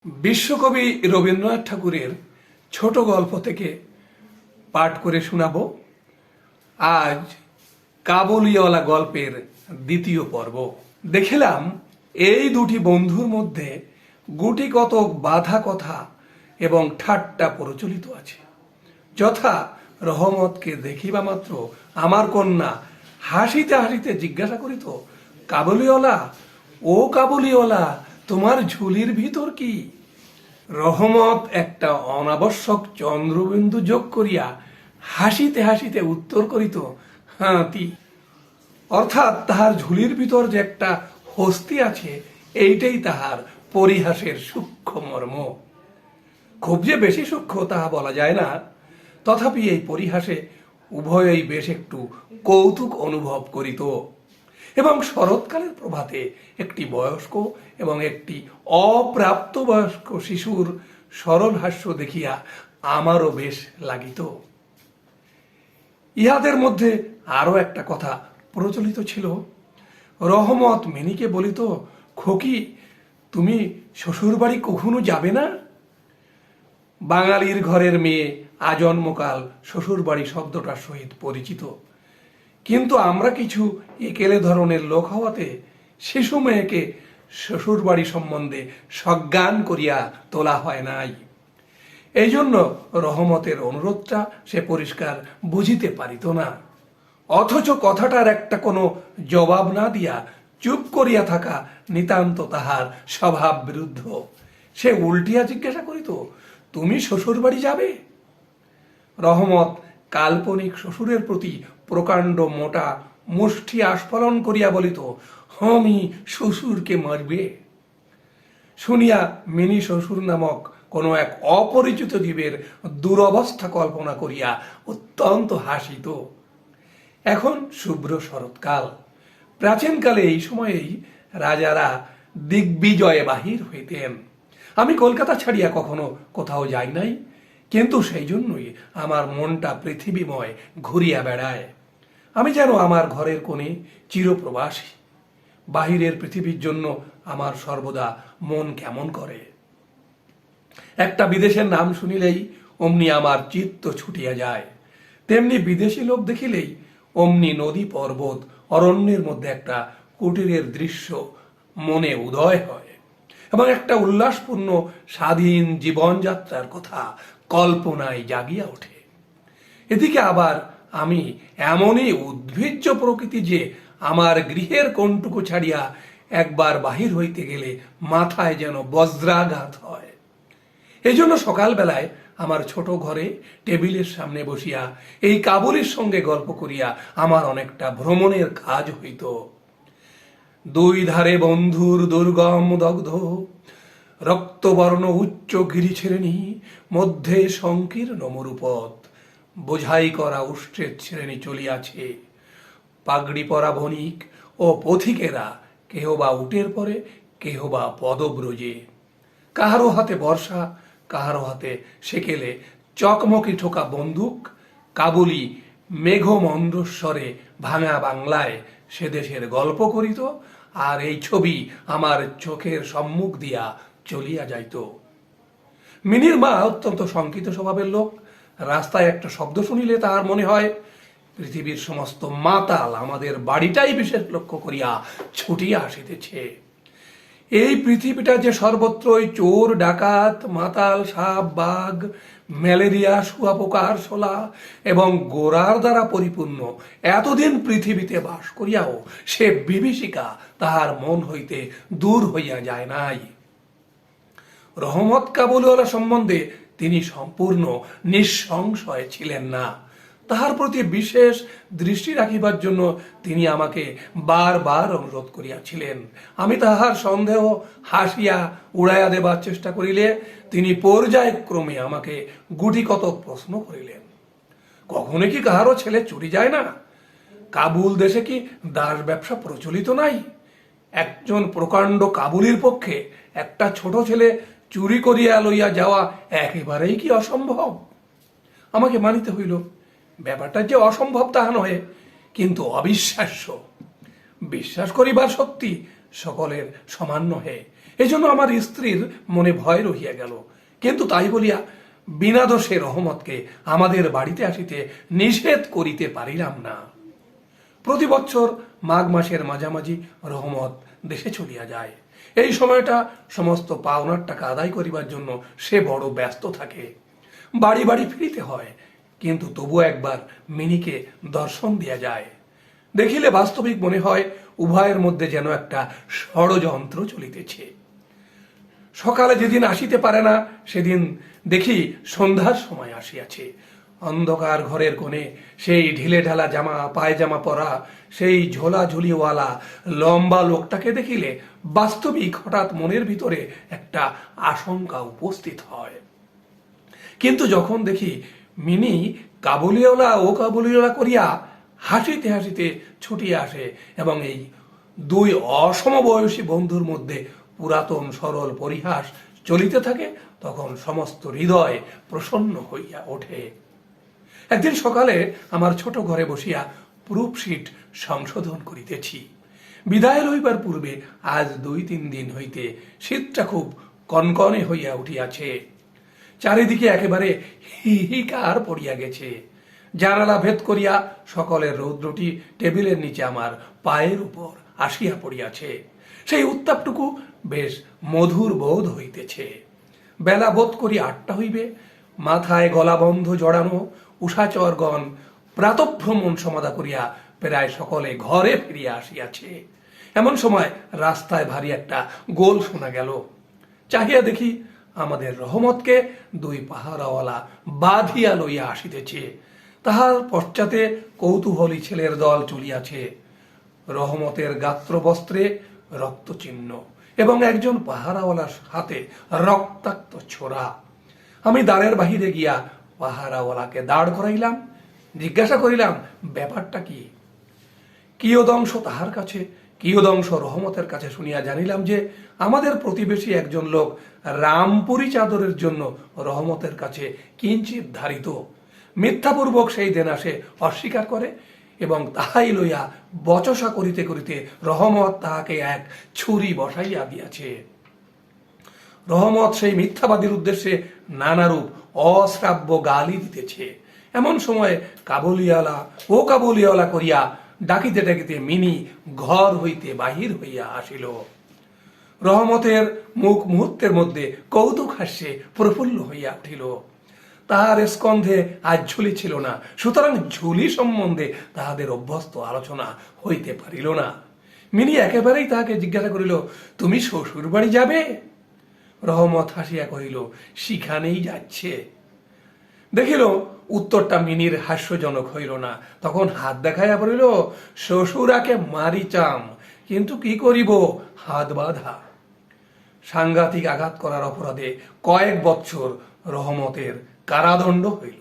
বিশ্বকবি রবীন্দ্রনাথ ঠাকুরের ছোট গল্প থেকে পাঠ করে শোনাবো আজ কাবুলিওয়ালা গল্পের দ্বিতীয় পর্ব। দেখিলাম এই দুটি বন্ধুর মধ্যে গুটি কতক বাধা কথা এবং ঠাট্টা প্রচলিত আছে। যথা রহমতকে দেখিবা মাত্র আমার কন্যা হাসিতে হাসিতে জিজ্ঞাসা করিত, কাবুলিওয়ালা, ও কাবুলিওয়ালা, তোমার ঝুলির ভিতর কি? রহমত একটা অনাবশ্যক চন্দ্রবিন্দু যোগ করিয়া হাসিতে হাসিতে উত্তর করিত, হাতি। অর্থাৎ তাহার ঝুলির ভিতর যে একটা হস্তি আছে, এইটাই তাহার পরিহাসের সূক্ষ্ম মর্ম। খুব যে বেশি সূক্ষ্ম তাহা বলা যায় না, তথাপি এই পরিহাসে উভয়েই বেশ একটু কৌতুক অনুভব করিত। এবং শরৎকালের প্রভাতে একটি বয়স্ক এবং একটি অপ্রাপ্তবয়স্ক শিশুর সরল হাস্য দেখিয়া আমারও বেশ লাগিত। ইহাদের মধ্যে আরো একটা কথা প্রচলিত ছিল। রহমত মিনিকে বলিত, খোকি, তুমি শ্বশুর বাড়ি কখনো যাবে না? বাঙালির ঘরের মেয়ে আজন্মকাল শ্বশুর বাড়ি শব্দটার সহিত পরিচিত, কিন্তু আমরা কিছু একেলে ধরনের লোক হওয়াতে শিশু মেয়েকে শ্বশুর বাড়ি সম্বন্ধে সজ্ঞান করিয়া তোলা হয় নাই। এই জন্য রহমতের অনুরোধটা সে পরিষ্কার বুঝিতে পারিত না। অথচ কথাটার একটা কোনো জবাব না দিয়া চুপ করিয়া থাকা নিতান্ত তাহার স্বভাব বিরুদ্ধ। সে উল্টিয়া জিজ্ঞাসা করিত, তুমি শ্বশুর বাড়ি যাবে? রহমত কাল্পনিক শ্বশুরের প্রতি প্রকাণ্ড মোটা মুষ্টি আস্ফালন করিয়া বলিত, আমি শ্বশুরকে মারবে? শুনিয়া মিনি শ্বশুর নামক কোনো এক অপরিচিত জীবের দুরবস্থা কল্পনা করিয়া অত্যন্ত হাসিত। এখন শুভ্র শরৎকাল। প্রাচীনকালে এই সময়েই রাজারা দিগ্বিজয়ে বাহির হইতেন। আমি কলকাতা ছাড়িয়া কখনো কোথাও যাই নাই, কিন্তু সেই জন্যই আমার মনটা পৃথিবীময় ঘুরিয়া বেড়ায়। আমি যেন আমার ঘরের কোণে চিরপ্রবাসী। বাহিরের পৃথিবীর জন্য আমার সর্বদা মন কেমন করে। একটা বিদেশের নাম শুনিলেই অমনি আমার চিত্ত ছুটিয়া যায়। তেমনি বিদেশি লোক দেখিলেই অমনি নদী পর্বত অরণ্যের মধ্যে একটা কুটিরের দৃশ্য মনে উদয় হয় এবং একটা উল্লাসপূর্ণ স্বাধীন জীবনযাত্রার কথা কল্পনায় জাগিয়া ওঠে। এদিকে আবার আমি এমনই উদ্ভিজ্জ প্রকৃতি যে আমার গৃহের কোণটুকু ছাড়িয়া একবার বাহির হইতে গেলে মাথায় যেন বজ্রাঘাত হয়। এই জন্য সকালবেলায় আমার ছোট ঘরে টেবিলের সামনে বসিয়া এই কাবুলির সঙ্গে গল্প করিয়া আমার অনেকটা ভ্রমণের কাজ হইত। দুই ধারে বন্ধুর দুর্গম দগ্ধ রক্তবর্ণ উচ্চ গিরিশ্রেণী, মধ্যে সংকীর্ণ মরুপথ, বোঝাই করা উষ্ট্রের শ্রেণী চলিয়াছে। পাগড়ি পরা বণিক ও পথিকেরা কেহ বা উটের পরে, কেহ বা পদব্রজে। কাহারো হাতে বর্ষা, কাহারো হাতে সেকেলে চকমকি ঠোকা বন্দুক। কাবুলি মেঘমন্দ্রস্বরে ভাঙা বাংলায় সে দেশের গল্প করিত, আর এই ছবি আমার চোখের সম্মুখ দিয়া চলিয়া যাইত। মিনির মা অত্যন্ত শঙ্কিত স্বভাবের লোক। রাস্তায় একটা শব্দ শুনিলে তাহার মনে হয় পৃথিবীর সমস্ত মাতাল আমাদের বাড়িটাই বিশেষ লক্ষ্য করিয়া ছুটিয়া আসিতেছে। এই পৃথিবীটা যে সর্বত্রই চোর, ডাকাত, মাতাল, সাপ, বাঘ, ম্যালেরিয়া, শুয়াপোকা, আরশোলা এবং গোরার দ্বারা পরিপূর্ণ, এতদিন পৃথিবীতে বাস করিয়াও সে বিভীষিকা তাহার মন হইতে দূর হইয়া যায় নাই। রহমত কাবুলিওয়ালা সম্বন্ধে তিনি সম্পূর্ণ নিঃসংশয় ছিলেন না। তাহার প্রতি বিশেষ দৃষ্টি রাখিবার জন্য তিনি আমাকে বারবার অনুরোধ করিয়াছিলেন। আমি তাহার সন্দেহ হাসিয়া উড়াইয়া দেবার চেষ্টা করিলে তিনি পর্যায়ক্রমে আমাকে গুটি কতক প্রশ্ন করিলেন। কখনো কি কাহারও ছেলে চুরি যায় না? কাবুল দেশে কি দাস ব্যবসা প্রচলিত নাই? একজন প্রকাণ্ড কাবুলির পক্ষে একটা ছোট ছেলে চুরি করিয়া লইয়া যাওয়া একেবারেই কি অসম্ভব? আমাকে মানিতে হইল ব্যাপারটা যে অসম্ভব তাহা নহে, কিন্তু অবিশ্বাস্য। বিশ্বাস করিবার শক্তি সকলের সমান নহে। এই জন্য আমার স্ত্রীর মনে ভয় রহিয়া গেল, কিন্তু তাই বলিয়া বিনা দোষে রহমতকে আমাদের বাড়িতে আসিতে নিষেধ করিতে পারিলাম না। প্রতি বছর মাঘ মাসের মাঝামাঝি রহমত দেশে চলিয়া যায়। এই সময়টা সমস্ত পাওনার টাকা আদায় করিবার জন্য সে বড় ব্যস্ত থাকে। বাড়ি বাড়ি ফিরিতে হয়, কিন্তু তবু একবার মিনিকে দর্শন দিয়া যায়। দেখিলে বাস্তবিক মনে হয় উভয়ের মধ্যে যেন একটা ষড়যন্ত্র চলিতেছে। সকালে যেদিন আসিতে পারে না, সেদিন দেখি সন্ধ্যার সময় আসিয়াছে। অন্ধকার ঘরের কোণে সেই ঢিলে ঢালা জামা পায়জামা পরা সেই ঝোলা ঝুলিওয়ালা লম্বা লোকটাকে দেখিলে বাস্তবিক হঠাৎ মনের ভিতরে একটা আশঙ্কা উপস্থিত হয়। কিন্তু যখন দেখি মিনি কাবুলিওয়ালা ও কাবুলিওয়ালা করিয়া হাসিতে হাসিতে ছুটিয়া আসে এবং এই দুই অসমবয়সী বন্ধুর মধ্যে পুরাতন সরল পরিহাস চলিতে থাকে, তখন সমস্ত হৃদয় প্রসন্ন হইয়া ওঠে। একদিন সকালে আমার ছোট ঘরে বসিয়া প্রুফশিট সংশোধন করিতেছি। বিদায় লইবার পূর্বে আজ 2-3 দিন হইতে শীতটা খুব কনকনে হইয়া উঠিয়াছে। চারিদিকে একেবারে হিহিকার পড়িয়া গেছে। জানালা ভেদ করিয়া সকলের রৌদ্রটি টেবিলের নিচে আমার পায়ের উপর আসিয়া পড়িয়াছে। সেই উত্তাপটুকু বেশ মধুর বোধ হইতেছে। বেলা বোধ করি 8টা হইবে। মাথায় গলাবন্ধ জড়ানো উষাচরগণ প্রাতঃভ্রমণ সমাধা করিয়া প্রায় সকলে ঘরে ফিরিয়া আসিয়াছে। এমন সময় রাস্তায় ভারী একটা গোল শোনা গেল। চাহিয়া দেখি আমাদের রহমতকে 2 পাহারাওয়ালা বাঁধিয়া লইয়া আসিতেছে। তাহার পশ্চাতে কৌতূহলী ছেলের দল চলিয়াছে। রহমতের গাত্র বস্ত্রে রক্তচিহ্ন এবং একজন পাহারাওয়ালার হাতে রক্তাক্ত ছোরা। আমি দ্বারের বাহিরে গিয়া পাহারাওয়ালাকে দাঁড় করাইলাম, জিজ্ঞাসা করিলাম ব্যাপারটা কি। কিয়দংশ তাহার কাছে, কিয়দংশ রহমতের কাছে শুনিয়া জানিলাম যে আমাদের প্রতিবেশী একজন লোক রামপুরি চাদরের জন্য রহমতের কাছে কিঞ্চিত ধারিত। মিথ্যাপূর্বক সেই দেনা সে অস্বীকার করে এবং তাহাই লইয়া বচসা করিতে করিতে রহমত তাহাকে এক ছুরি বসাইয়া দিয়াছে। রহমত সেই মিথ্যাবাদীর উদ্দেশ্যে নানারূপ অশ্রাব্য গালি দিতেছে। এমন সময় কাবুলিওয়ালা করিয়া ডাকিতে ডাকিতে মিনি ঘর হইতে বাহির হইয়া আসিল। রহমতের মুখ মুহূর্তের মধ্যে কৌতুক হাস্যে প্রফুল্ল হইয়া উঠিল। তাহার স্কন্ধে আজ ঝুলি ছিল না, সুতরাং ঝুলি সম্বন্ধে তাহাদের অভ্যস্ত আলোচনা হইতে পারিল না। মিনি একেবারেই তাহাকে জিজ্ঞাসা করিল, তুমি শ্বশুর বাড়ি যাবে? রহমত হাসিয়া কহিল, সেখানেই যাচ্ছে। দেখিল উত্তরটা মিনির হাস্যজনক হইল না। তখন হাত দেখাইয়া পড়িল, শ্বশুরাকে মারিচাম, কিন্তু কি করিব, হাত বাঁধা। সাংঘাতিক আঘাত করার অপরাধে কয়েক বৎসর রহমতের কারাদণ্ড হইল।